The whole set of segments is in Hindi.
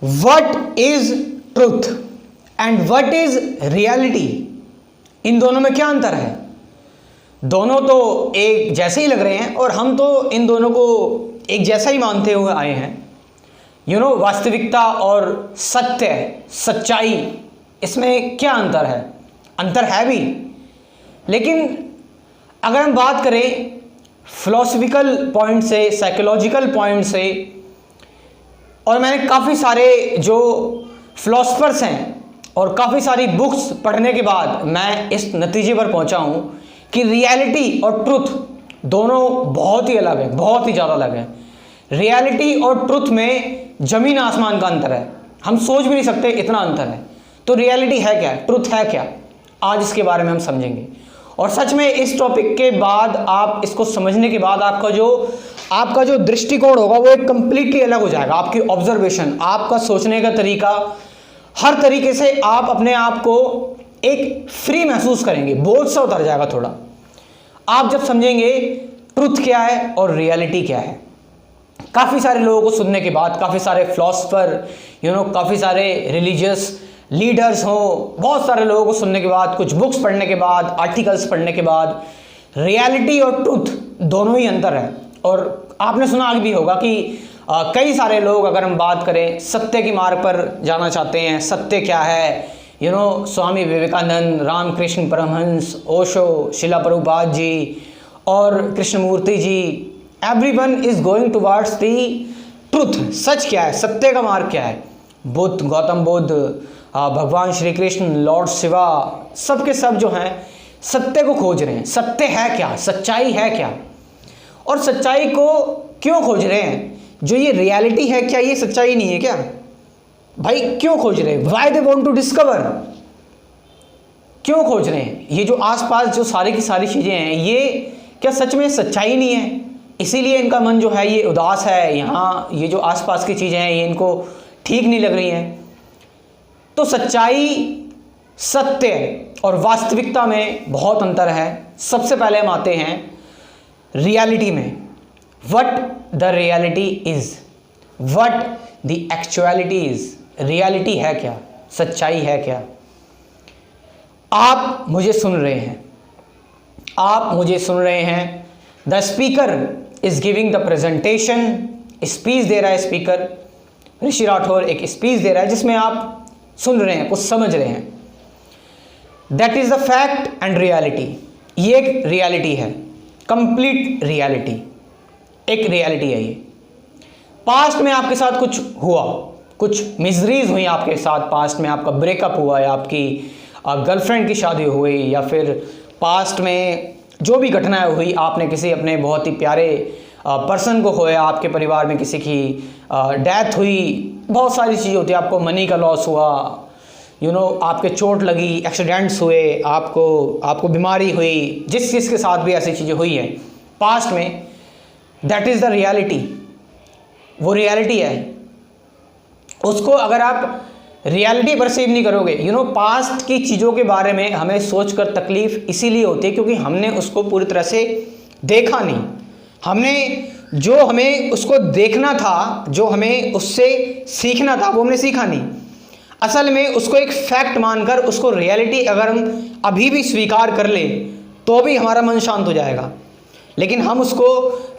What is truth and what is reality, इन दोनों में क्या अंतर है? दोनों तो एक जैसे ही लग रहे हैं और हम तो इन दोनों को एक जैसा ही मानते हुए आए हैं। वास्तविकता और सत्य, सच्चाई, इसमें क्या अंतर है? अंतर है भी, लेकिन अगर हम बात करें फिलोसफिकल पॉइंट से, साइकोलॉजिकल पॉइंट से, और मैंने काफ़ी सारे जो फिलोसफर्स हैं और काफ़ी सारी बुक्स पढ़ने के बाद मैं इस नतीजे पर पहुंचा हूं कि रियलिटी और ट्रुथ दोनों बहुत ही अलग है, बहुत ही ज़्यादा अलग है। रियलिटी और ट्रुथ में ज़मीन आसमान का अंतर है, हम सोच भी नहीं सकते इतना अंतर है। तो रियलिटी है क्या, ट्रुथ है क्या, आज इसके बारे में हम समझेंगे। और सच में इस टॉपिक के बाद, आप इसको समझने के बाद आपका जो दृष्टिकोण होगा वो एक कंप्लीटली अलग हो जाएगा। आपकी ऑब्जर्वेशन, आपका सोचने का तरीका, हर तरीके से आप अपने आप को एक फ्री महसूस करेंगे, बोझ सा उतर जाएगा थोड़ा। आप जब समझेंगे ट्रुथ क्या है और रियलिटी क्या है। काफ़ी सारे लोगों को सुनने के बाद, काफ़ी सारे फिलोसफर, काफ़ी सारे रिलीजियस लीडर्स हों, बहुत सारे लोगों को सुनने के बाद, कुछ बुक्स पढ़ने के बाद, आर्टिकल्स पढ़ने के बाद, रियलिटी और ट्रुथ दोनों ही अंतर है। और आपने सुना भी होगा कि कई सारे लोग, अगर हम बात करें, सत्य के मार्ग पर जाना चाहते हैं। सत्य क्या है? स्वामी विवेकानंद, रामकृष्ण परमहंस, ओशो, शिला प्रभुपाद जी और Krishnamurti ji, everyone is going towards the truth. सच क्या है, सत्य का मार्ग क्या है? बुद्ध, गौतम बुद्ध, भगवान श्री कृष्ण, लॉर्ड शिवा, सब के सब जो हैं सत्य को खोज रहे हैं। सत्य है क्या, सच्चाई है क्या, और सच्चाई को क्यों खोज रहे हैं? जो ये रियलिटी है, क्या ये सच्चाई नहीं है क्या? भाई क्यों खोज रहे हैं? Why they want to discover, क्यों खोज रहे हैं? ये जो आसपास जो सारी की सारी चीज़ें हैं, ये क्या सच में सच्चाई नहीं है? इसीलिए इनका मन जो है ये उदास है। यहाँ ये जो आसपास की चीज़ें हैं ये इनको ठीक नहीं लग रही हैं। तो सच्चाई, सत्य और वास्तविकता में बहुत अंतर है। सबसे पहले हम आते हैं रियलिटी में। What the reality is, what the actuality is. Reality है क्या, सच्चाई है क्या? आप मुझे सुन रहे हैं, आप मुझे सुन रहे हैं। The speaker is giving the presentation, speech दे रहा है स्पीकर, ऋषि राठौर एक स्पीच दे रहा है जिसमें आप सुन रहे हैं, कुछ समझ रहे हैं। That is the fact and reality. ये एक रियलिटी है, कंप्लीट रियलिटी, एक रियलिटी है ये। पास्ट में आपके साथ कुछ हुआ, कुछ मिजरीज हुई आपके साथ, पास्ट में आपका ब्रेकअप हुआ या आपकी गर्लफ्रेंड की शादी हुई, या फिर पास्ट में जो भी घटनाएं हुई, आपने किसी अपने बहुत ही प्यारे पर्सन को खोया, आपके परिवार में किसी की डेथ हुई, बहुत सारी चीज़ें होती है। आपको मनी का लॉस हुआ, आपके चोट लगी, एक्सीडेंट्स हुए, आपको बीमारी हुई, जिस चीज़ के साथ भी ऐसी चीज़ें हुई हैं पास्ट में, दैट इज़ द रियलिटी। वो रियलिटी है। उसको अगर आप रियलिटी परसीव नहीं करोगे, पास्ट की चीज़ों के बारे में हमें सोचकर तकलीफ इसीलिए होती है क्योंकि हमने उसको पूरी तरह से देखा नहीं। हमें उसको देखना था, जो हमें उससे सीखना था, वो हमने सीखा नहीं। असल में उसको एक फैक्ट मानकर उसको रियलिटी अगर हम अभी भी स्वीकार कर लें तो भी हमारा मन शांत हो जाएगा। लेकिन हम उसको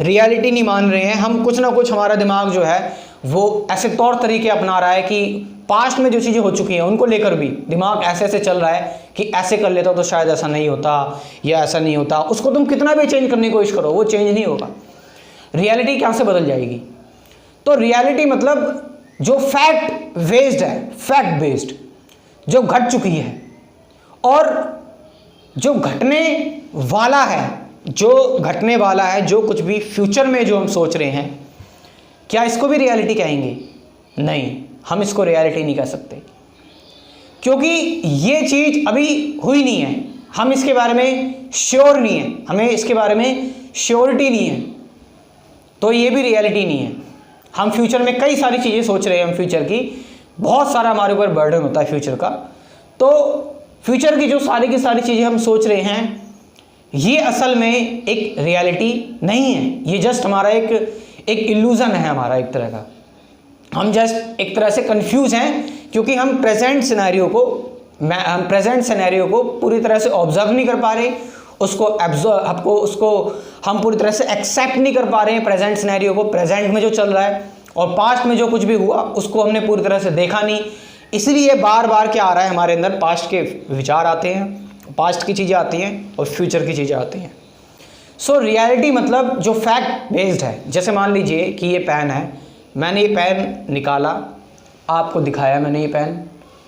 रियलिटी नहीं मान रहे हैं। हम कुछ ना कुछ, हमारा दिमाग जो है वो ऐसे तौर तरीके अपना रहा है कि पास्ट में जो चीज़ें हो चुकी हैं उनको लेकर भी दिमाग ऐसे ऐसे चल रहा है कि ऐसे कर लेता तो शायद ऐसा नहीं होता या ऐसा नहीं होता। उसको तुम कितना भी चेंज करने की कोशिश करो, वो चेंज नहीं होगा। रियलिटी क्या से बदल जाएगी? तो रियलिटी मतलब जो फैक्ट बेस्ड है, फैक्ट बेस्ड, जो घट चुकी है और जो घटने वाला है, जो कुछ भी फ्यूचर में जो हम सोच रहे हैं, क्या इसको भी रियलिटी कहेंगे? नहीं, हम इसको रियलिटी नहीं कह सकते क्योंकि ये चीज़ अभी हुई नहीं है। हम इसके बारे में श्योर नहीं है, हमें इसके बारे में श्योरिटी नहीं है, तो ये भी रियलिटी नहीं है। हम फ्यूचर में कई सारी चीज़ें सोच रहे हैं, हम फ्यूचर की, बहुत सारा हमारे ऊपर बर्डन होता है फ्यूचर का। तो फ्यूचर की जो सारी की सारी चीज़ें हम सोच रहे हैं, ये असल में एक रियलिटी नहीं है। ये जस्ट हमारा एक इल्यूज़न है, हमारा एक तरह का। हम जस्ट एक तरह से कंफ्यूज हैं, क्योंकि हम प्रेजेंट सिनेरियो को पूरी तरह से ऑब्जर्व नहीं कर पा रहे, उसको हम पूरी तरह से एक्सेप्ट नहीं कर पा रहे हैं प्रेजेंट सिनेरियो को, प्रेजेंट में जो चल रहा है, और पास्ट में जो कुछ भी हुआ उसको हमने पूरी तरह से देखा नहीं। इसलिए बार बार क्या आ रहा है हमारे अंदर, पास्ट के विचार आते हैं, पास्ट की चीज़ें आती हैं और फ्यूचर की चीज़ें आती हैं। सो रियलिटी मतलब जो फैक्ट बेस्ड है। जैसे मान लीजिए कि ये पेन है, मैंने ये पेन निकाला, आपको दिखाया मैंने ये पेन,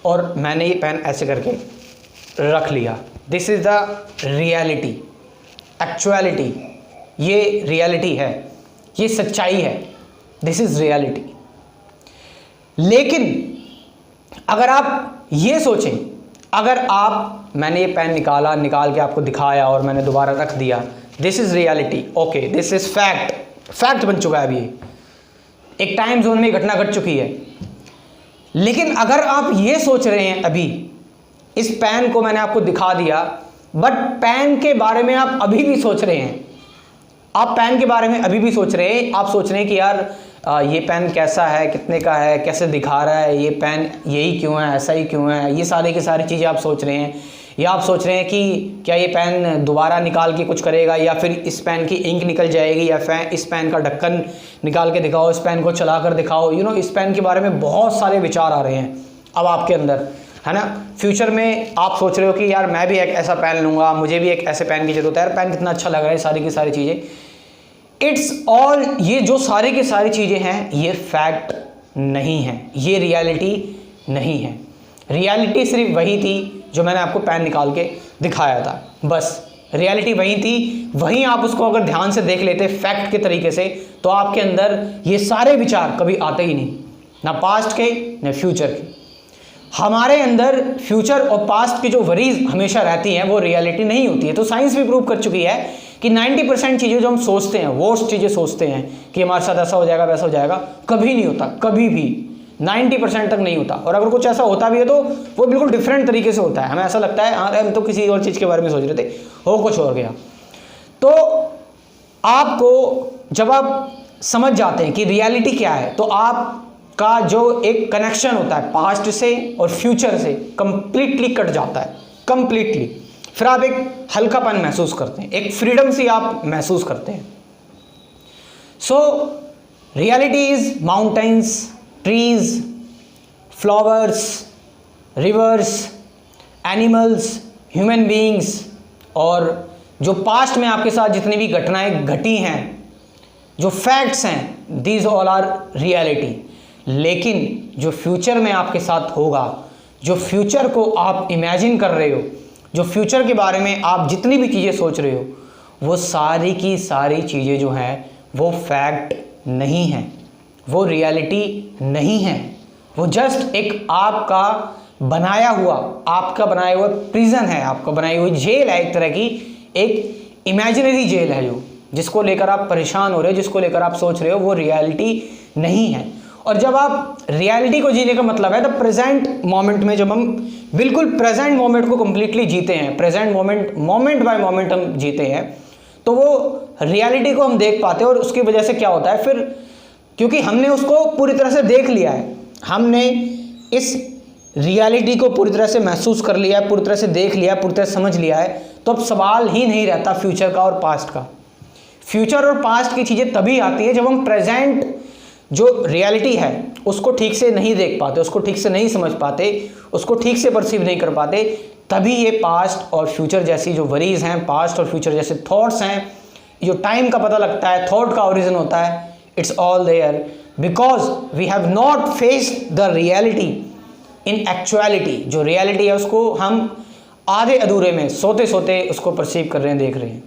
और मैंने ये पेन ऐसे करके रख लिया। This is the reality, actuality, ये रियलिटी है, ये सच्चाई है, दिस इज़ रियलिटी। लेकिन अगर आप ये सोचें, अगर मैंने ये पेन निकाल के आपको दिखाया और मैंने दोबारा रख दिया, this is reality, okay, this is fact बन चुका है अभी, एक टाइम जोन में घटना घट चुकी है। लेकिन अगर आप ये सोच रहे हैं, अभी इस पेन को मैंने आपको दिखा दिया, बट पेन के बारे में आप अभी भी सोच रहे हैं, आप पेन के बारे में अभी भी सोच रहे हैं, आप सोच रहे हैं कि यार ये पेन कैसा है, कितने का है, कैसे दिखा रहा है, ये पेन यही क्यों है, ऐसा ही क्यों है, ये सारी की सारी चीज़ें आप सोच रहे हैं। या आप सोच रहे हैं कि क्या ये पेन दोबारा निकाल के कुछ करेगा, या फिर इस पेन की इंक निकल जाएगी, या इस पेन का ढक्कन निकाल के दिखाओ, इस पेन को चला कर दिखाओ। इस पेन के बारे में बहुत सारे विचार आ रहे हैं अब आपके अंदर, है ना। फ्यूचर में आप सोच रहे हो कि यार मैं भी एक ऐसा पेन लूँगा, मुझे भी एक ऐसे पेन की जरूरत है, यार पेन कितना अच्छा लग रहा है, सारी की सारी चीज़ें। इट्स ऑल, ये जो सारी की सारी चीज़ें हैं, ये फैक्ट नहीं है, ये रियलिटी नहीं है। रियलिटी सिर्फ वही थी जो मैंने आपको पेन निकाल के दिखाया था, बस रियलिटी वही थी। वहीं आप उसको अगर ध्यान से देख लेते फैक्ट के तरीके से, तो आपके अंदर ये सारे विचार कभी आते ही नहीं, ना पास्ट के ना फ्यूचर के। हमारे अंदर फ्यूचर और पास्ट की जो वरीज हमेशा रहती हैं वो रियलिटी नहीं होती है। तो साइंस भी प्रूव कर चुकी है कि 90% चीज़ें जो हम सोचते हैं, वर्स्ट चीज़ें सोचते हैं कि हमारे साथ ऐसा हो जाएगा वैसा हो जाएगा, कभी नहीं होता, कभी भी 90% तक नहीं होता। और अगर कुछ ऐसा होता भी है तो वो बिल्कुल डिफरेंट तरीके से होता है। हमें ऐसा लगता है अरे हम तो किसी और चीज़ के बारे में सोच रहे थे, हो कुछ और गया। तो आपको जब आप समझ जाते हैं कि रियलिटी क्या है, तो आपका जो एक कनेक्शन होता है पास्ट से और फ्यूचर से कंप्लीटली कट जाता है, कंप्लीटली। फिर आप एक हल्कापन महसूस करते हैं, एक फ्रीडम सी आप महसूस करते हैं। So reality is mountains, trees, flowers, reverse, animals, human beings, और जो पास्ट में आपके साथ जितनी भी घटनाएं घटी हैं, जो फैक्ट्स हैं, दीज ऑल आर रियलिटी। लेकिन जो फ्यूचर में आपके साथ होगा, जो फ्यूचर को आप इमेजिन कर रहे हो, जो फ्यूचर के बारे में आप जितनी भी चीज़ें सोच रहे हो, वो सारी की सारी चीज़ें जो हैं वो फैक्ट नहीं हैं, वो रियलिटी नहीं है। वो जस्ट एक आपका बनाया हुआ प्रिजन है, आपका बनाई हुई जेल है, एक तरह की एक इमेजिनरी जेल है जो जिसको लेकर आप परेशान हो रहे हो, जिसको लेकर आप सोच रहे हो, वो रियलिटी नहीं है। और जब आप रियलिटी को जीने का मतलब है द प्रेजेंट मोमेंट में, जब हम बिल्कुल प्रेजेंट मोमेंट को कंप्लीटली जीते हैं, प्रेजेंट मोमेंट बाय मोमेंट हम जीते हैं, तो वो रियलिटी को हम देख पाते हैं। और उसकी वजह से क्या होता है फिर, क्योंकि हमने उसको पूरी तरह से देख लिया है, हमने इस रियलिटी को पूरी तरह से महसूस कर लिया है, पूरी तरह से देख लिया है, पूरी तरह से समझ लिया है, तो अब सवाल ही नहीं रहता फ्यूचर का और पास्ट का। फ्यूचर और पास्ट की चीज़ें तभी आती है जब हम प्रेजेंट जो रियलिटी है उसको ठीक से नहीं देख पाते, उसको ठीक से नहीं समझ पाते, उसको ठीक से परसीव नहीं कर पाते। तभी ये पास्ट और फ्यूचर जैसी जो वरीज हैं, पास्ट और फ्यूचर जैसे थॉट्स हैं, जो टाइम का पता लगता है, थॉट का ओरिजिन होता है, it's all there because we have not faced the reality in actuality. जो रियलिटी है उसको हम आधे अधूरे में सोते सोते उसको परसीव कर रहे हैं, देख रहे हैं।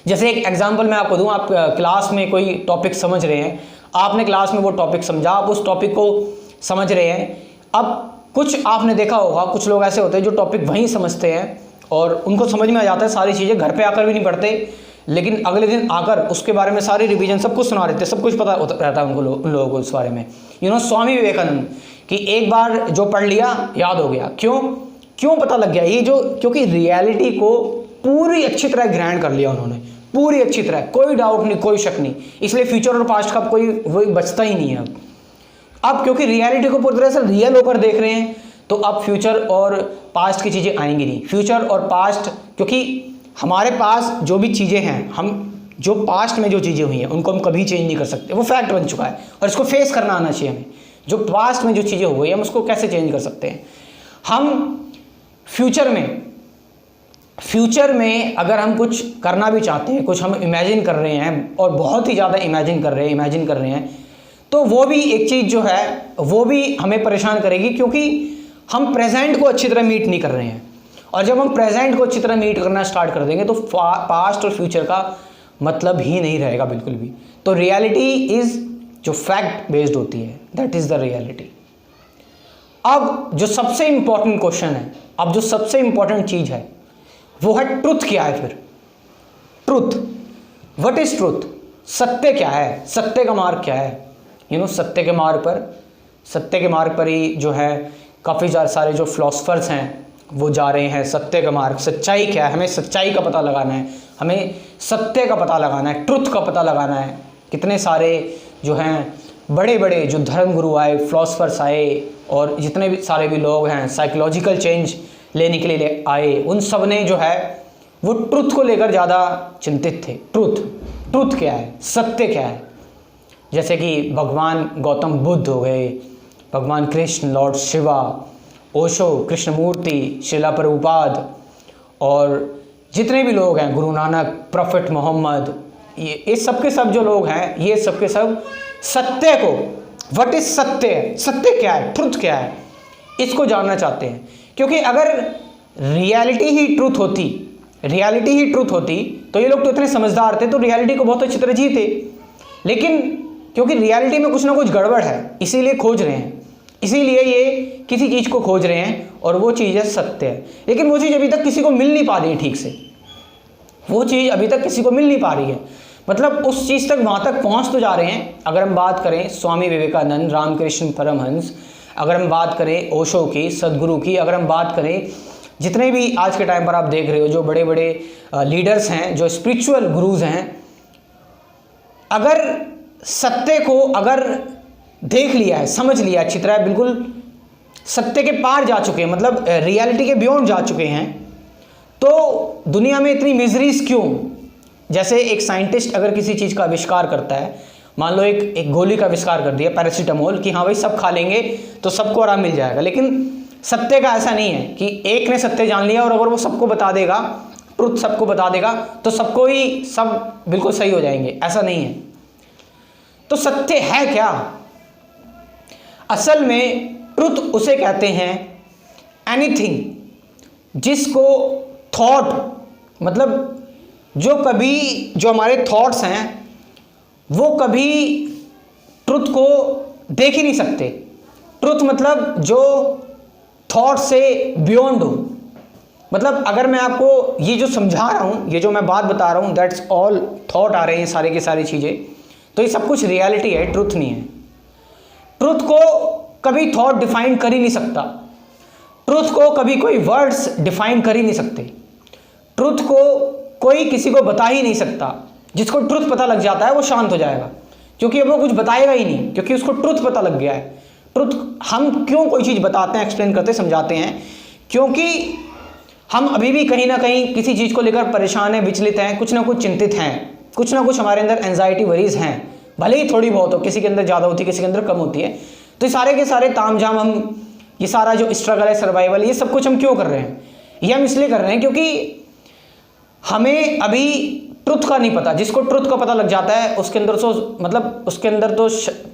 जैसे एक एग्जांपल मैं आपको दूं, आप क्लास में कोई टॉपिक समझ रहे हैं, आपने क्लास में वो टॉपिक समझा, आप उस टॉपिक को समझ रहे हैं। अब कुछ आपने देखा होगा, कुछ लोग ऐसे होते हैं जो टॉपिक वहीं समझते हैं और उनको समझ में आ जाता है सारी चीज़ें, घर पे आकर भी नहीं पढ़ते, लेकिन अगले दिन आकर उसके बारे में सारी रिवीजन सब कुछ सुना देते, सब कुछ पता रहता है उनको, उन लोगों को इस बारे में। स्वामी विवेकानंद कि एक बार जो पढ़ लिया याद हो गया। क्यों पता लग गया? ये जो क्योंकि रियलिटी को पूरी अच्छी तरह ग्रहण कर लिया उन्होंने, पूरी अच्छी तरह, कोई डाउट नहीं, कोई शक नहीं। इसलिए फ्यूचर और पास्ट का कोई वही बचता ही नहीं है अब। अब क्योंकि रियलिटी को पूरी तरह से रियल होकर देख रहे हैं, तो अब फ्यूचर और पास्ट की चीज़ें आएंगी नहीं। फ्यूचर और पास्ट, क्योंकि हमारे पास जो भी चीज़ें हैं, हम जो पास्ट में जो चीज़ें हुई हैं उनको हम कभी चेंज नहीं कर सकते, वो फैक्ट बन चुका है और इसको फेस करना आना चाहिए हमें। जो पास्ट में जो चीज़ें हो गई हम उसको कैसे चेंज कर सकते हैं। हम फ्यूचर में अगर हम कुछ करना भी चाहते हैं, कुछ हम इमेजिन कर रहे हैं और बहुत ही ज़्यादा इमेजिन कर रहे हैं, तो वो भी एक चीज़ जो है वो भी हमें परेशान करेगी, क्योंकि हम प्रेजेंट को अच्छी तरह मीट नहीं कर रहे हैं। और जब हम प्रेजेंट को अच्छी तरह मीट करना स्टार्ट कर देंगे तो पास्ट और फ्यूचर का मतलब ही नहीं रहेगा बिल्कुल भी। तो रियलिटी इज़ जो फैक्ट बेस्ड होती है, दैट इज़ द रियलिटी। अब जो सबसे इंपॉर्टेंट क्वेश्चन है, अब जो सबसे इंपॉर्टेंट चीज़ है वो है ट्रुथ क्या है। फिर ट्रुथ, व्हाट इज ट्रुथ? सत्य क्या है? सत्य का मार्ग क्या है? सत्य के मार्ग पर ही जो है काफ़ी सारे जो फिलोसफर्स हैं वो जा रहे हैं। सत्य का मार्ग, सच्चाई क्या है? हमें सच्चाई का पता लगाना है, हमें सत्य का पता लगाना है, ट्रुथ का पता लगाना है। कितने सारे जो हैं बड़े बड़े जो धर्म गुरु आए, फिलोसफर्स आए, और जितने भी सारे भी लोग हैं साइकोलॉजिकल चेंज लेने के लिए आए, उन सब ने जो है वो ट्रुथ को लेकर ज़्यादा चिंतित थे। ट्रुथ क्या है? सत्य क्या है? जैसे कि भगवान गौतम बुद्ध हो गए, भगवान कृष्ण, लॉर्ड शिवा, ओशो, कृष्णमूर्ति, शिला प्रभुपाद, और जितने भी लोग हैं, गुरु नानक, प्रॉफिट मोहम्मद, ये सब के सब जो लोग हैं, ये सब के सब सत्य को, व्हाट इज सत्य, सत्य क्या है, ट्रुथ क्या है, इसको जानना चाहते हैं। क्योंकि अगर रियलिटी ही ट्रुथ होती तो ये लोग तो इतने समझदार थे तो रियलिटी को बहुत अच्छी तरह जीते। लेकिन क्योंकि रियलिटी में कुछ ना कुछ गड़बड़ है, इसीलिए खोज रहे हैं, इसीलिए ये किसी चीज़ को खोज रहे हैं और वो चीज़ है सत्य है। लेकिन वो चीज़ अभी तक किसी को मिल नहीं पा रही है ठीक से, वो चीज़ अभी तक किसी को मिल नहीं पा रही है। मतलब उस चीज़ तक, वहाँ तक पहुँच तो जा रहे हैं। अगर हम बात करें स्वामी विवेकानंद, रामकृष्ण परमहंस, अगर हम बात करें ओशो की, सदगुरु की, अगर हम बात करें जितने भी आज के टाइम पर आप देख रहे हो जो बड़े बड़े लीडर्स हैं, जो स्पिरिचुअल गुरुज हैं, अगर सत्य को अगर देख लिया है, समझ लिया अच्छी तरह, बिल्कुल सत्य के पार जा चुके हैं, मतलब रियलिटी के बियॉन्ड जा चुके हैं, तो दुनिया में इतनी मिजरीज क्यों? जैसे एक साइंटिस्ट अगर किसी चीज़ का आविष्कार करता है, मान लो एक गोली का आविष्कार कर दिया, पैरासीटामोल, कि हाँ भाई सब खा लेंगे तो सबको आराम मिल जाएगा। लेकिन सत्य का ऐसा नहीं है कि एक ने सत्य जान लिया और अगर वो सबको बता देगा, ट्रुथ सबको बता देगा, तो सबको ही सब बिल्कुल सही हो जाएंगे, ऐसा नहीं है। तो सत्य है क्या? असल में ट्रुथ उसे कहते हैं एनीथिंग जिसको थॉट, मतलब जो हमारे थॉट्स हैं वो कभी ट्रुथ को देख ही नहीं सकते। ट्रुथ मतलब जो थॉट से बियॉन्ड हो। मतलब अगर मैं आपको ये जो समझा रहा हूँ, ये जो मैं बात बता रहा हूँ, दैट्स ऑल थॉट आ रहे हैं सारे के सारी चीज़ें, तो ये सब कुछ रियलिटी है, ट्रुथ नहीं है। ट्रुथ को कभी थॉट डिफाइन कर ही नहीं सकता, ट्रुथ को कभी कोई वर्ड्स डिफाइन कर ही नहीं सकते, ट्रुथ को कोई किसी को बता ही नहीं सकता। जिसको ट्रुथ पता लग जाता है वो शांत हो जाएगा, क्योंकि अब वो कुछ बताएगा ही नहीं, क्योंकि उसको ट्रुथ पता लग गया है। ट्रुथ, हम क्यों कोई चीज़ बताते हैं, एक्सप्लेन करते, समझाते हैं? क्योंकि हम अभी भी कहीं ना कहीं किसी चीज़ को लेकर परेशान हैं, विचलित हैं, कुछ ना कुछ चिंतित हैं, कुछ ना कुछ हमारे अंदर एंजाइटी वरीज हैं, भले ही थोड़ी बहुत हो, किसी के अंदर ज़्यादा होती है, किसी के अंदर कम होती है। तो ये सारे के सारे तामझाम, हम ये सारा जो स्ट्रगल है, सर्वाइवल, ये सब कुछ हम क्यों कर रहे हैं? ये हम इसलिए कर रहे हैं क्योंकि हमें अभी ट्रुथ का नहीं पता। जिसको ट्रुथ का पता लग जाता है उसके अंदर उसके अंदर तो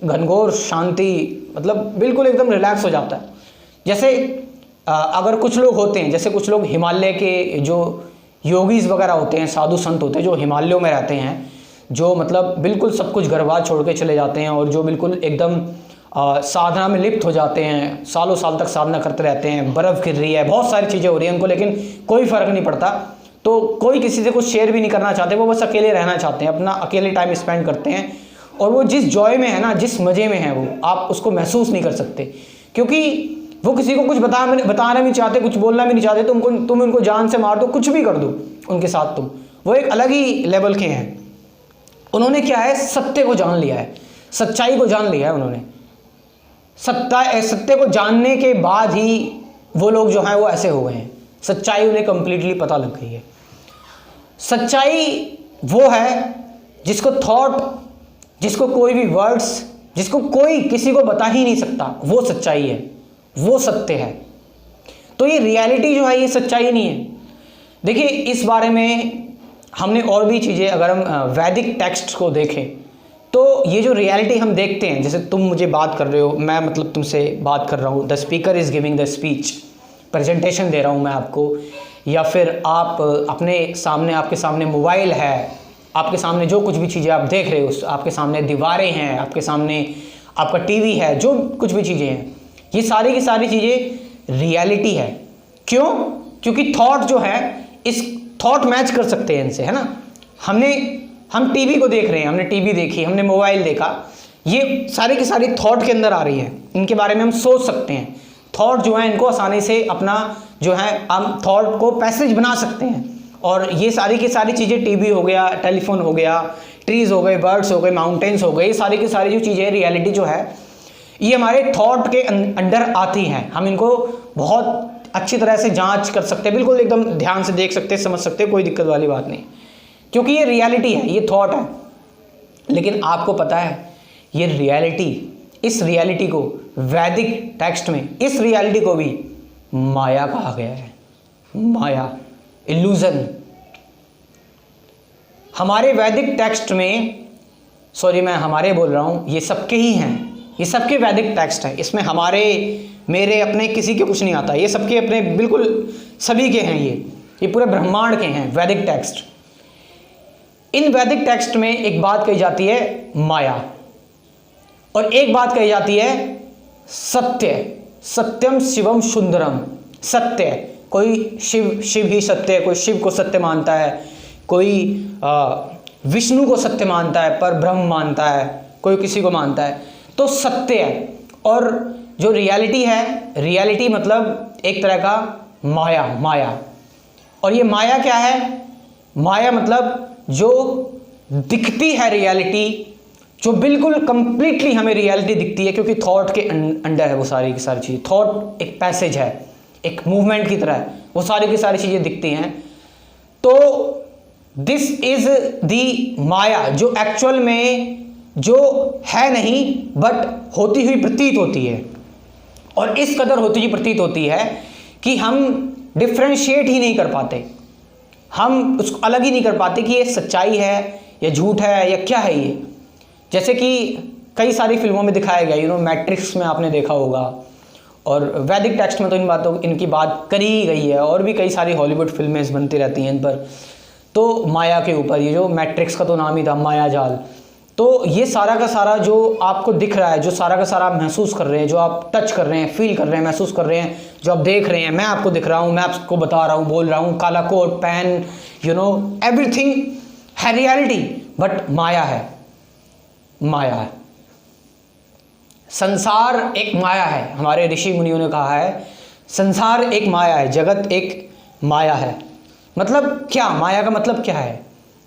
घनघोर शांति, मतलब बिल्कुल एकदम रिलैक्स हो जाता है। जैसे अगर कुछ लोग होते हैं, जैसे कुछ लोग हिमालय के जो योगीज वगैरह होते हैं, साधु संत होते हैं, जो हिमालयों में रहते हैं, जो मतलब बिल्कुल सब कुछ घर बार छोड़ के चले जाते हैं और जो बिल्कुल एकदम साधना में लिप्त हो जाते हैं, सालों साल तक साधना करते रहते हैं, बर्फ़ गिर रही है, बहुत सारी चीज़ें हो रही हैं उनको, लेकिन कोई फ़र्क नहीं पड़ता। तो कोई किसी से कुछ शेयर भी नहीं करना चाहते, वो बस अकेले रहना चाहते हैं, अपना अकेले टाइम स्पेंड करते हैं। और वो जिस जॉय में है ना, जिस मज़े में है, वो आप उसको महसूस नहीं कर सकते, क्योंकि वो किसी को कुछ बताना भी चाहते, कुछ बोलना भी नहीं चाहते। तुम उनको जान से मार दो, कुछ भी कर दो उनके साथ, वो एक अलग ही लेवल के हैं। उन्होंने क्या है, सत्य को जान लिया है, सच्चाई को जान लिया है उन्होंने। सत्य को जानने के बाद ही वो लोग जो हैं वो ऐसे हो गए हैं, सच्चाई उन्हें कंप्लीटली पता लग गई है। सच्चाई वो है जिसको थॉट, जिसको कोई भी वर्ड्स, जिसको कोई किसी को बता ही नहीं सकता, वो सच्चाई है, वो सत्य है। तो ये रियलिटी जो है ये सच्चाई नहीं है। देखिए इस बारे में हमने और भी चीज़ें, अगर हम वैदिक टेक्स्ट को देखें तो ये जो रियलिटी हम देखते हैं, जैसे तुम मुझे बात कर रहे हो, मैं मतलब तुमसे बात कर रहा हूँ, the speaker is giving the speech, presentation दे रहा हूँ मैं आपको, या फिर आप अपने सामने, आपके सामने मोबाइल है, आपके सामने जो कुछ भी चीज़ें आप देख रहे हो, आपके सामने दीवारें हैं, आपके सामने आपका टीवी है, जो कुछ भी चीज़ें हैं, ये सारी की सारी चीज़ें रियलिटी है। क्यों? क्योंकि थॉट जो है, इस थॉट मैच कर सकते हैं इनसे, है ना। हम टीवी को देख रहे हैं, हमने टीवी देखी, हमने मोबाइल देखा, ये सारी की सारी थॉट के अंदर आ रही है, इनके बारे में हम सोच सकते हैं। थॉट जो है इनको आसानी से अपना जो है हम थॉट को पैसेज बना सकते हैं। और ये सारी की सारी चीज़ें, टीवी हो गया, टेलीफोन हो गया, ट्रीज़ हो गए, बर्ड्स हो गए, माउंटेन्स हो गए, ये सारी की सारी जो चीज़ें, रियलिटी जो है ये हमारे थॉट के अंडर आती हैं। हम इनको बहुत अच्छी तरह से जांच कर सकते हैं, बिल्कुल एकदम ध्यान से देख सकते हैं, समझ सकते हैं, कोई दिक्कत वाली बात नहीं, क्योंकि ये रियलिटी है, ये थॉट है। लेकिन आपको पता है ये रियलिटी, इस रियलिटी को वैदिक टेक्स्ट में, इस रियलिटी को भी माया कहा गया है। माया, इल्यूजन। हमारे वैदिक टेक्स्ट में, सॉरी मैं हमारे बोल रहा हूँ, ये सबके ही हैं, ये सबके वैदिक टेक्स्ट हैं, इसमें हमारे, मेरे, अपने किसी के कुछ नहीं आता, ये सबके अपने, बिल्कुल सभी के हैं, ये पूरे ब्रह्मांड के हैं वैदिक टेक्स्ट। इन वैदिक टेक्स्ट में एक बात कही जाती है माया, और एक बात कही जाती है सत्य। सत्यम शिवम सुंदरम। सत्य, कोई शिव ही सत्य है, कोई शिव को सत्य मानता है, कोई विष्णु को सत्य मानता है, पर ब्रह्म मानता है, कोई किसी को मानता है, तो सत्य है। और जो रियलिटी है, रियलिटी मतलब एक तरह का माया। और ये माया क्या है? माया मतलब जो दिखती है रियलिटी, जो बिल्कुल कंप्लीटली हमें रियलिटी दिखती है, क्योंकि थॉट के अंडर है वो सारी की सारी चीज़ें। थॉट एक पैसेज है, एक मूवमेंट की तरह है, वो सारी की सारी चीज़ें दिखती हैं। तो दिस इज दी माया, जो एक्चुअल में जो है नहीं, बट होती हुई प्रतीत होती है। और इस कदर होती हुई प्रतीत होती है कि हम डिफ्रेंशिएट ही नहीं कर पाते, हम उसको अलग ही नहीं कर पाते कि ये सच्चाई है या झूठ है या क्या है ये। जैसे कि कई सारी फिल्मों में दिखाया गया, मैट्रिक्स में आपने देखा होगा, और वैदिक टेक्स्ट में तो इनकी बात करी गई है, और भी कई सारी हॉलीवुड फिल्में बनती रहती हैं इन पर, तो माया के ऊपर। ये जो मैट्रिक्स का तो नाम ही था, माया जाल। तो ये सारा का सारा जो आपको दिख रहा है, जो सारा का सारा आप महसूस कर रहे हैं, जो आप टच कर रहे हैं, फील कर रहे हैं, महसूस कर रहे हैं, जो आप देख रहे हैं, मैं आपको दिख रहा हूँ, मैं आपको बता रहा हूँ, बोल रहा हूँ, काला कोट, पेन, एवरीथिंग है रियलिटी, बट माया है, माया है। संसार एक माया है, हमारे ऋषि मुनियों ने कहा है संसार एक माया है, जगत एक माया है। मतलब क्या? माया का मतलब क्या है?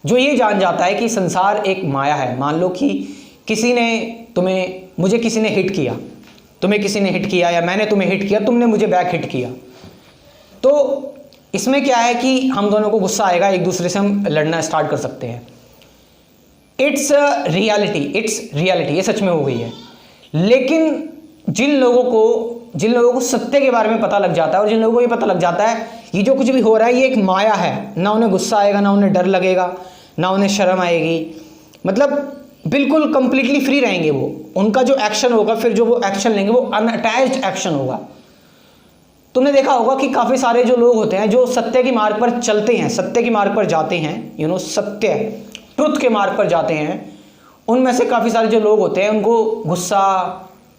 जो ये जान जाता है कि संसार एक माया है। मान लो कि मुझे किसी ने हिट किया, तुम्हें किसी ने हिट किया, या मैंने तुम्हें हिट किया, तुमने मुझे बैक हिट किया, तो इसमें क्या है कि हम दोनों को गुस्सा आएगा, एक दूसरे से हम लड़ना स्टार्ट कर सकते हैं। इट्स रियलिटी, ये सच में हो गई है। लेकिन जिन लोगों को सत्य के बारे में पता लग जाता है, और जिन लोगों को ये पता लग जाता है ये जो कुछ भी हो रहा है ये एक माया है, ना उन्हें गुस्सा आएगा, ना उन्हें डर लगेगा, ना उन्हें शर्म आएगी, मतलब बिल्कुल कंप्लीटली फ्री रहेंगे वो। उनका जो एक्शन होगा, फिर जो वो एक्शन लेंगे, वो अनअटैच्ड एक्शन होगा। तुमने देखा होगा कि काफ़ी सारे जो लोग होते हैं जो सत्य के मार्ग पर चलते हैं, सत्य के मार्ग पर जाते हैं, सत्य ट्रुथ के मार्ग पर जाते हैं, उनमें से काफ़ी सारे जो लोग होते हैं उनको गुस्सा,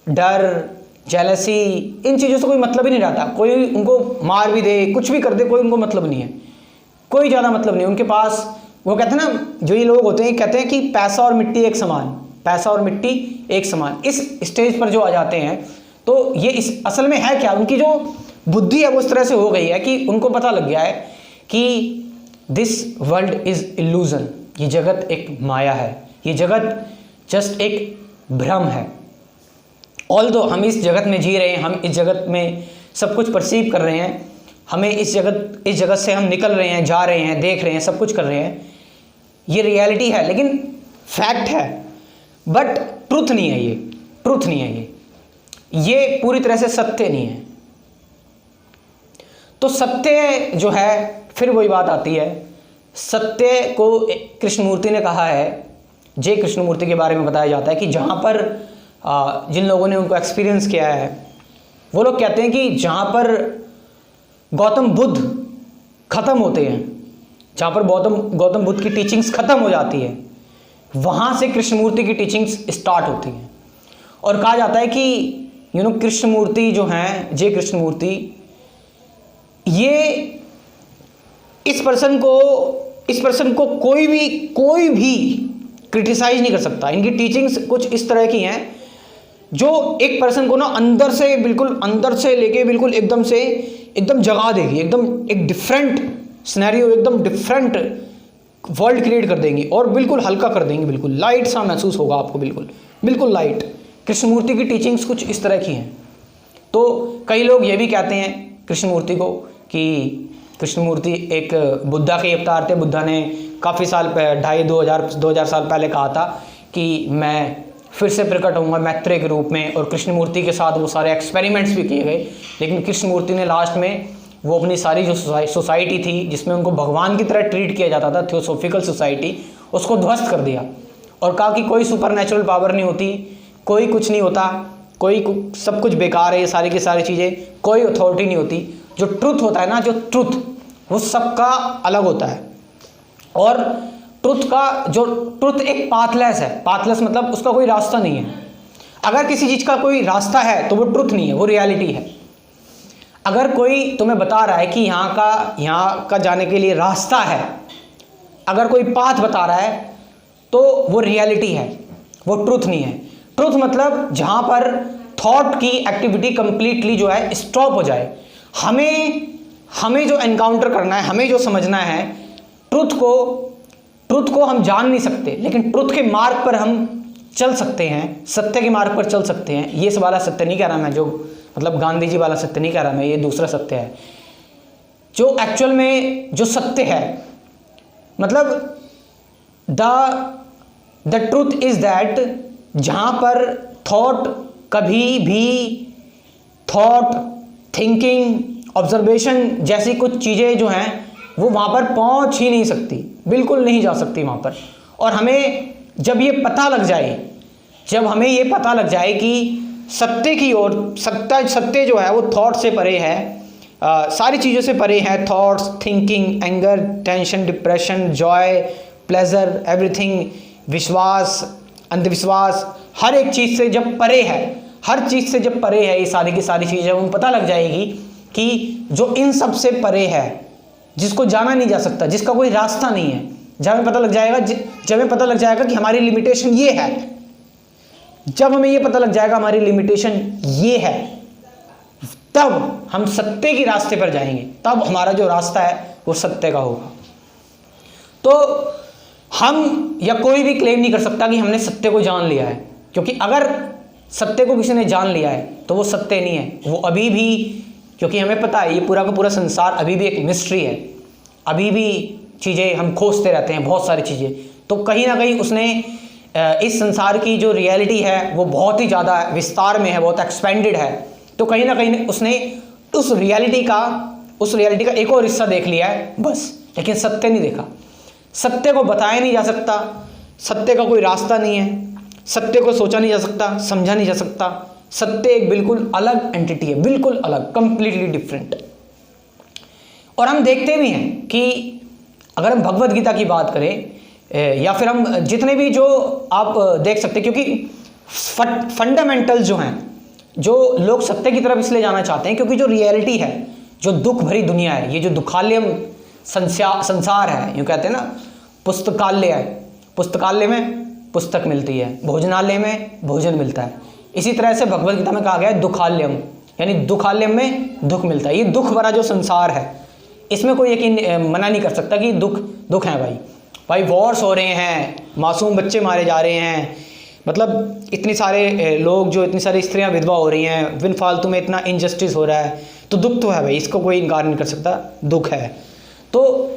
डर, जेलसी, इन चीज़ों से कोई मतलब ही नहीं रहता। कोई उनको मार भी दे, कुछ भी कर दे, कोई उनको मतलब नहीं है, कोई ज़्यादा मतलब नहीं उनके पास। वो कहते हैं ना, जो ये लोग होते हैं कहते हैं कि पैसा और मिट्टी एक समान, पैसा और मिट्टी एक समान। इस स्टेज पर जो आ जाते हैं तो ये इस असल में है क्या, उनकी जो बुद्धि है वो इस तरह से हो गई है कि उनको पता लग गया है कि दिस वर्ल्ड इज़ इल्यूजन, ये जगत एक माया है, ये जगत जस्ट एक भ्रम है। ऑल्दो हम इस जगत में जी रहे हैं, हम इस जगत में सब कुछ परसीव कर रहे हैं, हमें इस जगत से हम निकल रहे हैं, जा रहे हैं, देख रहे हैं, सब कुछ कर रहे हैं, ये रियलिटी है, लेकिन फैक्ट है, बट ट्रुथ नहीं है, ये ट्रुथ नहीं है, ये पूरी तरह से सत्य नहीं है। तो सत्य जो है, फिर वही बात आती है, सत्य को कृष्णमूर्ति ने कहा है, जय कृष्णमूर्ति के बारे में बताया जाता है कि जहाँ पर जिन लोगों ने उनको एक्सपीरियंस किया है, वो लोग कहते हैं कि जहाँ पर गौतम बुद्ध ख़त्म होते हैं, जहाँ पर गौतम बुद्ध की टीचिंग्स ख़त्म हो जाती है, वहाँ से कृष्णमूर्ति की टीचिंग्स स्टार्ट होती हैं। और कहा जाता है कि कृष्णमूर्ति जो हैं, जय कृष्णमूर्ति, ये इस पर्सन को कोई भी क्रिटिसाइज नहीं कर सकता। इनकी टीचिंग्स कुछ इस तरह की हैं जो एक पर्सन को ना अंदर से लेके बिल्कुल एकदम जगा देगी, एकदम एक डिफरेंट सिनेरियो, एकदम डिफरेंट वर्ल्ड क्रिएट कर देंगी और बिल्कुल हल्का कर देंगी, बिल्कुल लाइट सा महसूस होगा आपको, बिल्कुल लाइट। कृष्णमूर्ति की टीचिंग्स कुछ इस तरह की हैं। तो कई लोग ये भी कहते हैं कृष्णमूर्ति को कि कृष्णमूर्ति एक बुद्धा के अवतार थे। बुद्धा ने काफ़ी साल 2,500-2,000 साल पहले कहा था कि मैं फिर से प्रकट होऊंगा मैत्रेय के रूप में, और कृष्णमूर्ति के साथ वो सारे एक्सपेरिमेंट्स भी किए गए, लेकिन कृष्णमूर्ति ने लास्ट में वो अपनी सारी जो सोसाइटी थी जिसमें उनको भगवान की तरह ट्रीट किया जाता था, थियोसॉफिकल सोसाइटी, उसको ध्वस्त कर दिया और कहा कि कोई सुपरनेचुरल पावर नहीं होती, कोई कुछ नहीं होता, सब कुछ बेकार है, ये सारी की सारी चीज़ें, कोई अथॉरिटी नहीं होती। जो ट्रुथ होता है ना, जो ट्रुथ वो सबका अलग होता है, और ट्रुथ एक पाथलेस है। पाथलेस मतलब उसका कोई रास्ता नहीं है। अगर किसी चीज़ का कोई रास्ता है तो वो ट्रुथ नहीं है, वो रियलिटी है। अगर कोई तुम्हें बता रहा है कि यहाँ का जाने के लिए रास्ता है, अगर कोई पाथ बता रहा है तो वो रियलिटी है, वो ट्रुथ नहीं है। ट्रुथ मतलब जहाँ पर थॉट की एक्टिविटी कंप्लीटली जो है स्टॉप हो जाए। हमें जो एनकाउंटर करना है, हमें जो समझना है, ट्रुथ को हम जान नहीं सकते, लेकिन ट्रुथ के मार्ग पर हम चल सकते हैं, सत्य के मार्ग पर चल सकते हैं। ये वाला सत्य नहीं कह रहा मैं, जो मतलब गांधी जी वाला सत्य नहीं कह रहा मैं, ये दूसरा सत्य है जो एक्चुअल में जो सत्य है। मतलब द ट्रुथ इज दैट, जहाँ पर कभी भी थॉट, थिंकिंग, ऑब्जर्वेशन जैसी कुछ चीज़ें जो हैं वो वहाँ पर पहुँच ही नहीं सकती, बिल्कुल नहीं जा सकती वहाँ पर। और हमें जब ये पता लग जाए, जब हमें ये पता लग जाए कि सत्य की ओर, सत्य जो है वो थॉट से परे है, सारी चीज़ों से परे है, thoughts, thinking, anger, tension, depression, Joy, pleasure, everything, विश्वास, अंधविश्वास, हर एक चीज़ से जब परे है, हर चीज़ से जब परे है, ये सारी की सारी चीज़ें, उनको पता लग जाएगी कि जो इन सब से परे है, जिसको जाना नहीं जा सकता, जिसका कोई रास्ता नहीं है, जब हमें पता लग जाएगा कि हमारी लिमिटेशन ये है, जब हमें ये पता लग जाएगा हमारी लिमिटेशन ये है, तब हम सत्य के रास्ते पर जाएंगे, तब हमारा जो रास्ता है वो सत्य का होगा। तो हम या कोई भी क्लेम नहीं कर सकता कि हमने सत्य को जान लिया है, क्योंकि अगर सत्य को किसी ने जान लिया है तो वो सत्य नहीं है, वो अभी भी, क्योंकि हमें पता है ये पूरा का पूरा संसार अभी भी एक मिस्ट्री है, अभी भी चीज़ें हम खोजते रहते हैं, बहुत सारी चीज़ें। तो कहीं ना कहीं उसने इस संसार की जो रियलिटी है वो बहुत ही ज़्यादा विस्तार में है, बहुत एक्सपेंडेड है। तो कहीं ना कहीं उसने उस रियलिटी का एक और हिस्सा देख लिया है बस, लेकिन सत्य नहीं देखा। सत्य को बताया नहीं जा सकता, सत्य का कोई रास्ता नहीं है, सत्य को सोचा नहीं जा सकता, समझा नहीं जा सकता। सत्य एक बिल्कुल अलग एंटिटी है, बिल्कुल अलग, कंप्लीटली डिफरेंट। और हम देखते भी हैं कि अगर हम भगवत गीता की बात करें या फिर हम जितने भी जो आप देख सकते हैं, क्योंकि फंडामेंटल्स जो हैं, जो लोग सत्य की तरफ इसलिए जाना चाहते हैं क्योंकि जो रियलिटी है, जो दुख भरी दुनिया है, ये जो दुखालयम संसार है, यूँ कहते हैं ना, पुस्तकालय है, पुस्तकालय में पुस्तक मिलती है, भोजनालय में भोजन मिलता है। इसी तरह से भगवत गीता में कहा गया है दुखालयम, यानी दुखालयम में दुख मिलता है। ये दुख भरा जो संसार है, इसमें कोई यकीन मना नहीं कर सकता कि दुख है भाई। वॉर्स हो रहे हैं, मासूम बच्चे मारे जा रहे हैं, मतलब इतने सारे लोग, जो इतनी सारी स्त्रियां विधवा हो रही हैं, बिन फालतू में इतना इनजस्टिस हो रहा है, तो दुख तो है भाई, इसको कोई इनकार नहीं कर सकता, दुख है। तो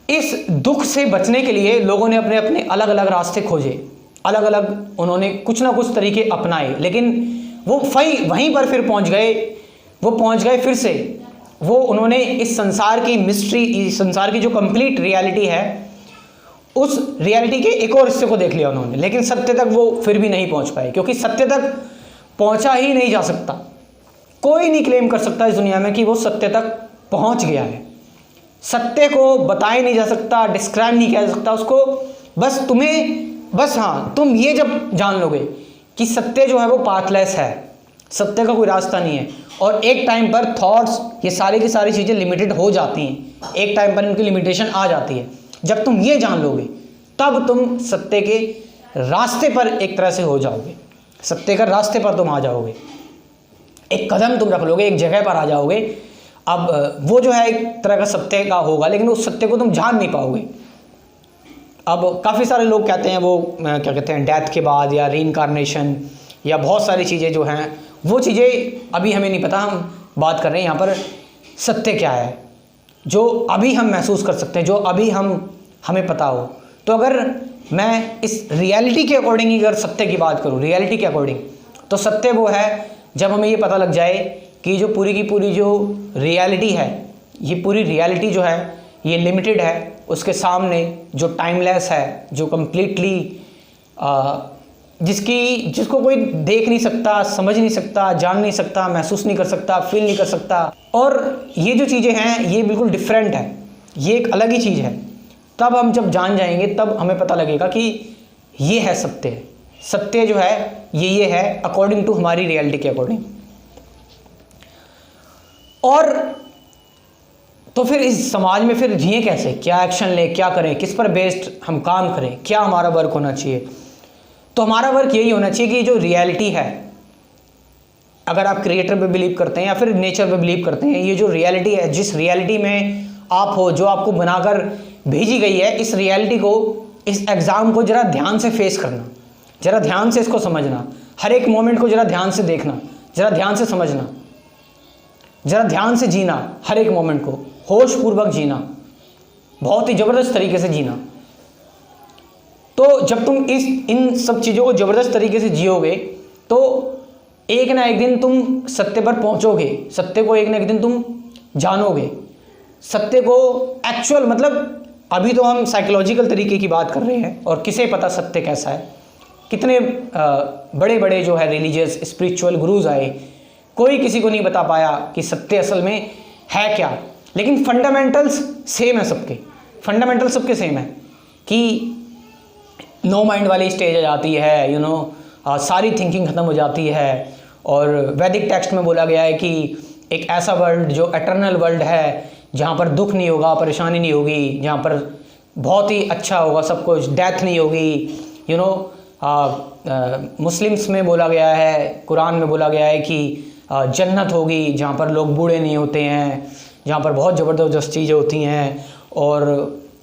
इस दुख से बचने के लिए लोगों ने अपने अपने अलग अलग रास्ते खोजे, अलग अलग उन्होंने कुछ ना कुछ तरीके अपनाए, लेकिन वो वहीं पर फिर पहुंच गए फिर से। वो उन्होंने इस संसार की मिस्ट्री, इस संसार की जो कंप्लीट रियलिटी है, उस रियलिटी के एक और हिस्से को देख लिया उन्होंने, लेकिन सत्य तक वो फिर भी नहीं पहुंच पाए, क्योंकि सत्य तक पहुंचा ही नहीं जा सकता। कोई नहीं क्लेम कर सकता इस दुनिया में कि वो सत्य तक पहुंच गया है। सत्य को बताया नहीं जा सकता, डिस्क्राइब नहीं किया जा सकता उसको। बस हाँ, तुम ये जब जान लोगे कि सत्य जो है वो पाथलेस है, सत्य का कोई रास्ता नहीं है, और एक टाइम पर थॉट्स, ये सारी की सारी चीज़ें लिमिटेड हो जाती हैं, एक टाइम पर इनकी लिमिटेशन आ जाती है। जब तुम ये जान लोगे तब तुम सत्य के रास्ते पर एक तरह से हो जाओगे, सत्य का रास्ते पर तुम आ जाओगे, एक कदम तुम रख लोगे, एक जगह पर आ जाओगे। अब वो जो है एक तरह का सत्य का होगा, लेकिन उस सत्य को तुम जान नहीं पाओगे। अब काफ़ी सारे लोग कहते हैं, वो क्या कहते हैं, डेथ के बाद या रीइंकार्नेशन या बहुत सारी चीज़ें जो हैं, वो चीज़ें अभी हमें नहीं पता। हम बात कर रहे हैं यहाँ पर सत्य क्या है, जो अभी हम महसूस कर सकते हैं, जो अभी हमें पता हो। तो अगर मैं इस रियलिटी के अकॉर्डिंग ही अगर सत्य की बात करूँ, रियलिटी के अकॉर्डिंग, तो सत्य वो है जब हमें ये पता लग जाए कि जो पूरी की पूरी जो रियलिटी है, ये पूरी रियलिटी जो है ये लिमिटेड है, उसके सामने जो टाइमलेस है, जो कम्प्लीटली जिसको कोई देख नहीं सकता, समझ नहीं सकता, जान नहीं सकता, महसूस नहीं कर सकता, फील नहीं कर सकता। और ये जो चीज़ें हैं ये बिल्कुल डिफरेंट है, ये एक अलग ही चीज़ है। तब हम जब जान जाएंगे तब हमें पता लगेगा कि ये है सत्य। सत्य जो है ये है अकॉर्डिंग टू हमारी रियलिटी के अकॉर्डिंग। और तो फिर इस समाज में फिर जिए कैसे, क्या एक्शन लें, क्या करें, किस पर बेस्ड हम काम करें, क्या हमारा वर्क होना चाहिए। तो हमारा वर्क यही होना चाहिए कि जो रियलिटी है, अगर आप क्रिएटर पे बिलीव करते हैं या फिर नेचर पे बिलीव करते हैं, ये जो रियलिटी है, जिस रियलिटी में आप हो, जो आपको बनाकर भेजी गई है, इस रियलिटी को, इस एग्ज़ाम को जरा ध्यान से फेस करना, जरा ध्यान से इसको समझना, हर एक मोमेंट को जरा ध्यान से देखना, जरा ध्यान से समझना, जरा ध्यान से जीना, हर एक मोमेंट को होश पूर्वक जीना, बहुत ही ज़बरदस्त तरीके से जीना। तो जब तुम इन सब चीज़ों को ज़बरदस्त तरीके से जियोगे तो एक ना एक दिन तुम सत्य पर पहुंचोगे, सत्य को एक ना एक दिन तुम जानोगे, सत्य को एक्चुअल, मतलब अभी तो हम साइकोलॉजिकल तरीके की बात कर रहे हैं, और किसे पता सत्य कैसा है। कितने बड़े बड़े जो है रिलीजियस स्पिरिचुअल गुरुज आए, कोई किसी को नहीं बता पाया कि सत्य असल में है क्या। लेकिन फंडामेंटल्स सेम है सबके, फंडामेंटल सबके सेम है कि नो माइंड वाली स्टेज आ जाती है, सारी थिंकिंग ख़त्म हो जाती है। और वैदिक टेक्स्ट में बोला गया है कि एक ऐसा वर्ल्ड जो एटर्नल वर्ल्ड है, जहाँ पर दुख नहीं होगा, परेशानी नहीं होगी, जहाँ पर बहुत ही अच्छा होगा सब कुछ, डेथ नहीं होगी। मुस्लिम्स में बोला गया है, कुरान में बोला गया है कि जन्नत होगी, जहाँ पर लोग बूढ़े नहीं होते हैं, जहाँ पर बहुत ज़बरदस्त चीज़ें होती हैं। और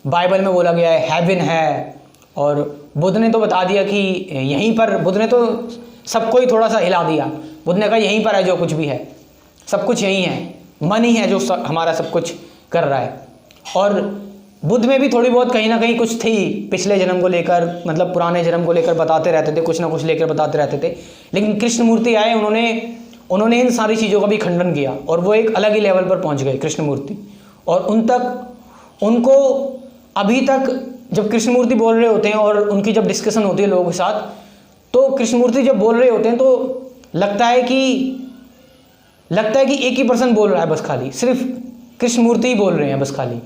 बाइबल में बोला गया है हेवन है। और बुद्ध ने तो बता दिया कि यहीं पर, बुद्ध ने तो सबको ही थोड़ा सा हिला दिया। बुद्ध ने कहा यहीं पर है जो कुछ भी है, सब कुछ यहीं है, मन ही है जो हमारा सब कुछ कर रहा है। और बुद्ध में भी थोड़ी बहुत कहीं ना कहीं कुछ थी पिछले जन्म को लेकर, मतलब पुराने जन्म को लेकर बताते रहते थे, कुछ ना कुछ लेकर बताते रहते थे। लेकिन कृष्णमूर्ति आए, उन्होंने इन सारी चीज़ों का भी खंडन किया, और वो एक अलग ही लेवल पर पहुंच गए कृष्णमूर्ति। और उनको अभी तक जब कृष्णमूर्ति बोल रहे होते हैं और उनकी जब डिस्कशन होती है लोगों के साथ, तो कृष्णमूर्ति जब बोल रहे होते हैं तो लगता है कि एक ही पर्सन बोल रहा है बस, खाली सिर्फ कृष्णमूर्ति ही बोल रहे हैं बस खाली।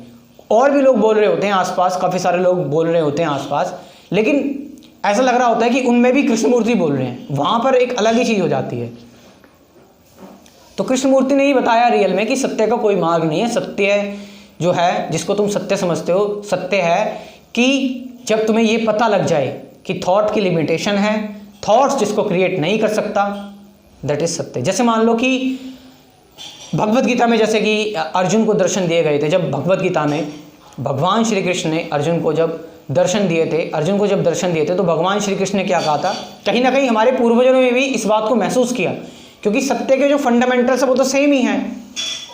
और भी लोग बोल रहे होते हैं आसपास, काफ़ी सारे लोग बोल रहे होते हैं आसपास, लेकिन ऐसा लग रहा होता है कि उनमें भी कृष्णमूर्ति बोल रहे हैं। वहाँ पर एक अलग ही चीज़ हो जाती है। तो कृष्णमूर्ति ने ही बताया रियल में कि सत्य का कोई मार्ग नहीं है। सत्य जो है, जिसको तुम सत्य समझते हो, सत्य है कि जब तुम्हें ये पता लग जाए कि थॉट की लिमिटेशन है, थॉट्स जिसको क्रिएट नहीं कर सकता, दैट इज सत्य। जैसे मान लो कि भगवत गीता में जैसे कि अर्जुन को दर्शन दिए गए थे, जब भगवत गीता में भगवान श्री कृष्ण ने अर्जुन को जब दर्शन दिए थे, अर्जुन को जब दर्शन दिए थे, तो भगवान श्री कृष्ण ने क्या कहा था, कहीं ना कहीं हमारे पूर्वजों ने भी इस बात को महसूस किया, क्योंकि सत्य के जो फंडामेंटल्स है वो तो सेम ही हैं।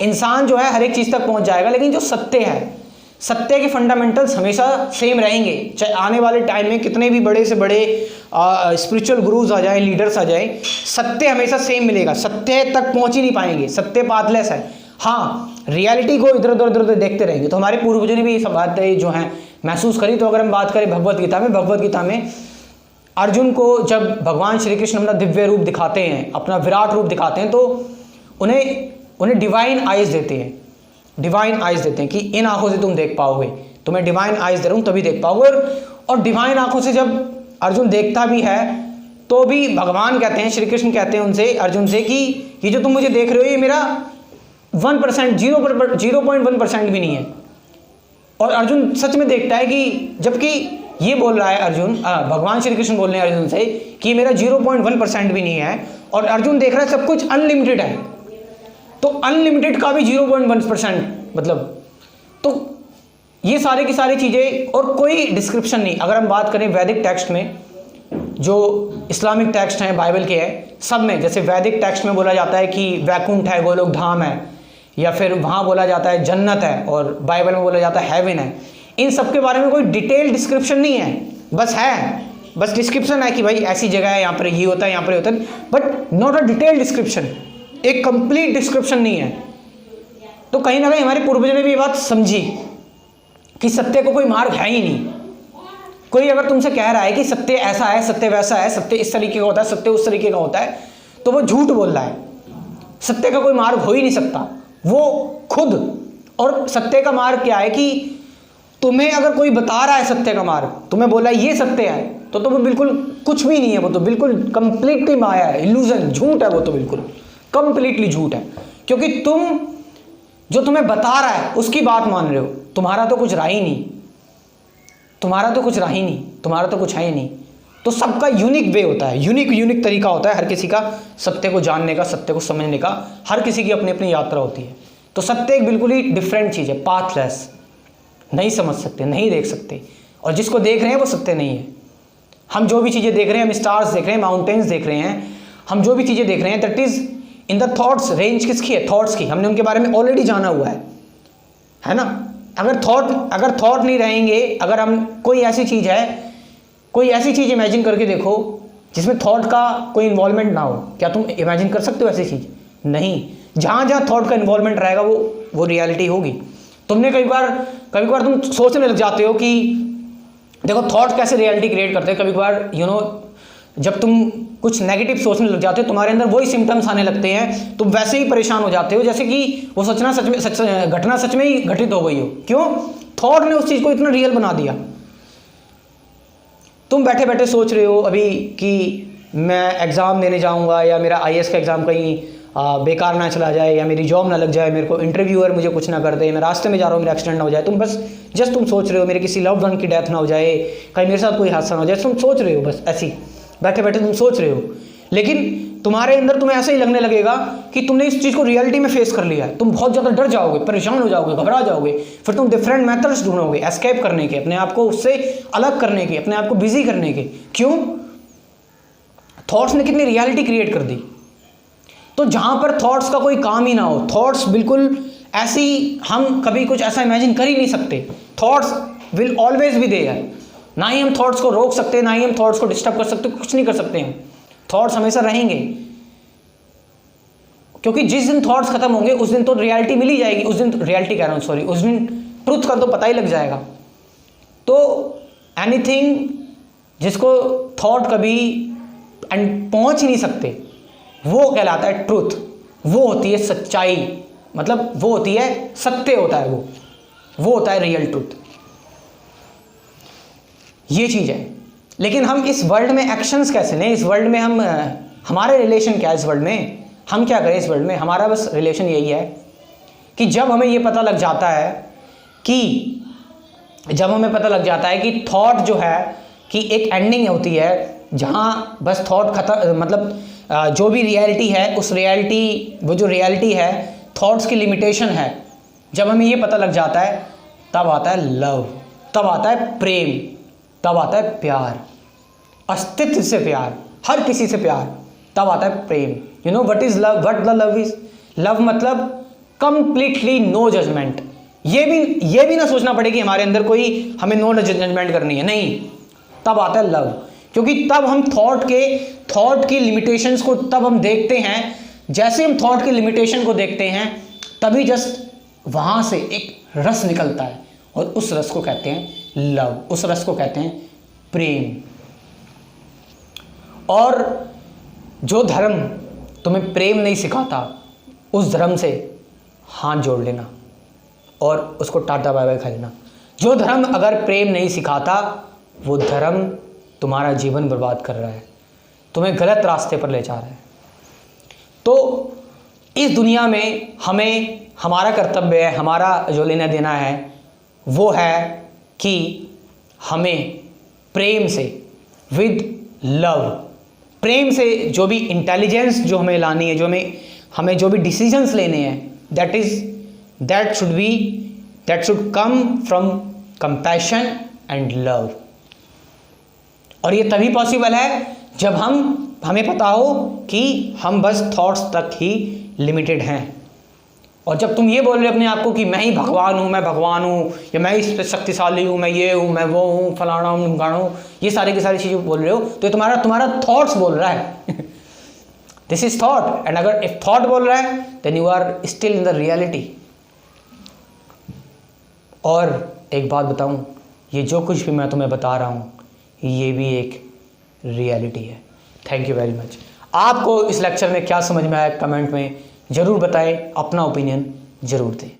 इंसान जो है हर एक चीज़ तक पहुंच जाएगा, लेकिन जो सत्य है, सत्य के फंडामेंटल्स हमेशा सेम रहेंगे। चाहे आने वाले टाइम में कितने भी बड़े से बड़े स्पिरिचुअल गुरुज आ जाएं, लीडर्स आ जाएं, सत्य हमेशा सेम मिलेगा। सत्य तक पहुंच ही नहीं पाएंगे, सत्य पाथलेस है। हाँ, रियलिटी को इधर उधर इधर उधर देखते रहेंगे। तो हमारे पूर्वजों ने भी ये सब बातें जो हैं महसूस करी। तो अगर हम बात करें भगवत गीता में अर्जुन को जब भगवान श्री कृष्ण अपना दिव्य रूप दिखाते हैं, अपना विराट रूप दिखाते हैं, तो उन्हें डिवाइन आइज देते हैं, डिवाइन आइज देते हैं कि इन आंखों से तुम देख पाओगे, तुम्हें डिवाइन आइज दे रहा हूँ तभी देख पाओगे। और डिवाइन आंखों से जब अर्जुन देखता भी है तो भी भगवान कहते हैं, श्री कृष्ण कहते हैं उनसे, अर्जुन से, कि ये जो तुम मुझे देख रहे हो ये मेरा 1%, 0.1% भी नहीं है। और अर्जुन सच में देखता है कि जबकि ये बोल रहा है अर्जुन, भगवान श्री कृष्ण बोल रहे हैं अर्जुन से कि मेरा 0.1% भी नहीं है, और अर्जुन देख रहा है सब कुछ अनलिमिटेड है। तो अनलिमिटेड का भी 0.1% मतलब, तो ये सारे की सारी चीज़ें और कोई डिस्क्रिप्शन नहीं। अगर हम बात करें वैदिक टेक्स्ट में, जो इस्लामिक टेक्स्ट हैं, बाइबल के हैं, सब में, जैसे वैदिक टेक्स्ट में बोला जाता है कि वैकुंठ है, गोलोक धाम है, या फिर वहाँ बोला जाता है जन्नत है, और बाइबल में बोला जाता है हेवन है। इन सब के बारे में कोई डिटेल डिस्क्रिप्शन नहीं है, बस डिस्क्रिप्शन है कि भाई ऐसी जगह है, यहाँ पर ये होता है, यहाँ पर होता है, but not a detail description, एक कंप्लीट डिस्क्रिप्शन नहीं है। तो कहीं ना कहीं हमारे पूर्वजों ने भी ये बात समझी कि सत्य को कोई मार्ग है ही नहीं। कोई अगर तुमसे कह रहा है कि सत्य ऐसा है, सत्य वैसा है, सत्य इस तरीके का होता है, सत्य उस तरीके का होता है, तो वो झूठ बोल रहा है। सत्य का कोई मार्ग हो ही नहीं सकता, वो खुद। और सत्य का मार्ग क्या है कि तुम्हें अगर कोई बता रहा है सत्य का मार्ग, तुम्हें बोला ये सत्य है, तो वो बिल्कुल कुछ भी नहीं है, वो तो बिल्कुल कंप्लीटली माया है, इल्यूजन, झूठ है, वो तो बिल्कुल कंप्लीटली झूठ है। क्योंकि तुम जो तुम्हें बता रहा है उसकी बात मान रहे हो, तुम्हारा तो कुछ रहा ही नहीं, तुम्हारा तो कुछ है ही नहीं। तो सबका यूनिक वे होता है, यूनिक तरीका होता है हर किसी का सत्य को जानने का, सत्य को समझने का। हर किसी की अपनी अपनी यात्रा होती है। तो सत्य एक बिल्कुल ही डिफरेंट चीज़ है, पाथलेस, नहीं समझ सकते, नहीं देख सकते, और जिसको देख रहे हैं वो सत्य नहीं है। हम जो भी चीज़ें देख रहे हैं, हम स्टार्स देख रहे हैं, माउंटेन्स देख रहे हैं, हम जो भी चीज़ें देख रहे हैं, that is in the thoughts. Range किसकी है? थॉट्स की। हमने उनके बारे में ऑलरेडी जाना हुआ है ना। अगर थॉट नहीं रहेंगे, अगर हम कोई ऐसी चीज़ इमेजिन करके देखो जिसमें थॉट का कोई इन्वॉल्वमेंट ना हो, क्या तुम इमेजिन कर सकते हो ऐसी चीज़? नहीं। जहाँ थॉट का इन्वॉल्वमेंट रहेगा वो रियलिटी होगी। तुमने कई बार तुम सोचने लग जाते हो कि देखो थॉट कैसे रियलिटी क्रिएट करते हैं। कभी कभार जब तुम कुछ नेगेटिव सोचने लग जाते हो, तुम्हारे अंदर वही सिम्टम्स आने लगते हैं, तुम वैसे ही परेशान हो जाते हो जैसे कि वो घटना सच में ही घटित हो गई हो। क्यों? थॉट ने उस चीज़ को इतना रियल बना दिया। तुम बैठे बैठे सोच रहे हो अभी कि मैं एग्ज़ाम देने जाऊंगा, या मेरा IAS का एग्ज़ाम कहीं बेकार ना चला जाए, या मेरी जॉब ना लग जाए, मेरे को इंटरव्यूअर मुझे कुछ ना कर दे, मैं रास्ते में जा रहा हूँ, मेरा एक्सीडेंट ना हो जाए। तुम बस जस्ट तुम सोच रहे हो मेरे किसी लव्ड वन की डेथ ना हो जाए, कहीं मेरे साथ कोई हादसा ना हो जाए। तुम सोच रहे हो, बस ऐसी बैठे बैठे तुम सोच रहे हो, लेकिन तुम्हारे अंदर तुम्हें ऐसा ही लगने लगेगा कि तुमने इस चीज़ को रियलिटी में फेस कर लिया है। तुम बहुत ज़्यादा डर जाओगे, परेशान हो जाओगे, घबरा जाओगे। फिर तुम डिफरेंट मेथड्स ढूंढोगे एस्केप करने के, अपने आप को उससे अलग करने के, अपने आप को बिजी करने के। क्यों? थॉट्स ने कितनी रियलिटी क्रिएट कर दी। तो जहाँ पर थॉट्स का कोई काम ही ना हो, थॉट्स बिल्कुल ऐसी, हम कभी कुछ ऐसा इमेजिन कर ही नहीं सकते। Thoughts will always be there. ना ही हम थॉट्स को रोक सकते, ना ही हम थॉट्स को डिस्टर्ब कर सकते, कुछ नहीं कर सकते हम। थॉट्स हमेशा रहेंगे, क्योंकि जिस दिन थॉट्स खत्म होंगे उस दिन तो रियलिटी मिल ही जाएगी। उस दिन रियलिटी कह रहा हूँ, सॉरी, उस दिन ट्रुथ का तो पता ही लग जाएगा। तो एनीथिंग जिसको थॉट कभी पहुंच ही नहीं सकते, वो कहलाता है ट्रुथ। वो होती है सच्चाई, मतलब वो होती है सत्य, होता है वो होता है रियल ट्रुथ। ये चीज़ है। लेकिन हम इस वर्ल्ड में एक्शंस कैसे लें? इस वर्ल्ड में हमारे रिलेशन क्या है? इस वर्ल्ड में हम क्या करें? इस वर्ल्ड में हमारा बस रिलेशन यही है कि जब हमें ये पता लग जाता है कि थॉट जो है कि एक एंडिंग होती है, जहाँ बस थॉट खत्म, मतलब जो भी रियलिटी है उस रियलिटी, वो जो रियलिटी है थॉट्स की लिमिटेशन है। जब हमें ये पता लग जाता है तब आता है लव, तब आता है प्रेम, तब आता है प्यार, अस्तित्व से प्यार, हर किसी से प्यार, तब आता है प्रेम। You know what is love, what the love is, love मतलब कंप्लीटली नो जजमेंट। ये भी ना सोचना पड़े कि हमारे अंदर कोई हमें नो जजमेंट करनी है, नहीं, तब आता है लव। क्योंकि तब हम थॉट की लिमिटेशंस को तब हम देखते हैं, जैसे हम थॉट की लिमिटेशन को देखते हैं तभी जस्ट वहां से एक रस निकलता है, और उस रस को कहते हैं लव, उस रस को कहते हैं प्रेम। और जो धर्म तुम्हें प्रेम नहीं सिखाता, उस धर्म से हाथ जोड़ लेना और उसको टाटा बाय बाय खा लेना। जो धर्म अगर प्रेम नहीं सिखाता, वो धर्म तुम्हारा जीवन बर्बाद कर रहा है, तुम्हें गलत रास्ते पर ले जा रहा है। तो इस दुनिया में हमें हमारा कर्तव्य है, हमारा जो लेना देना है वो है कि हमें प्रेम से, विद लव, प्रेम से जो भी इंटेलिजेंस जो हमें लानी है, जो हमें जो भी डिसीजंस लेने हैं, that should come from compassion and love. और ये तभी पॉसिबल है जब हमें पता हो कि हम बस थॉट्स तक ही लिमिटेड हैं। और जब तुम ये बोल रहे हो अपने आप को कि मैं ही भगवान हूँ, मैं भगवान हूँ, या मैं इस पे शक्तिशाली हूँ, मैं ये हूँ, मैं वो हूँ, फलाना हूँ, ढिमकाना हूँ, ये सारी की सारी चीज़ें बोल रहे हो, तो ये तुम्हारा थॉट्स बोल रहा है। दिस इज थॉट, एंड अगर इफ थॉट बोल रहा है then you are still in the reality. और एक बात बताऊँ, ये जो कुछ भी मैं तुम्हें बता रहा हूँ ये भी एक रियलिटी है। Thank you very much. आपको इस लेक्चर में क्या समझ में आया कमेंट में ज़रूर बताएं, अपना ओपिनियन ज़रूर दें।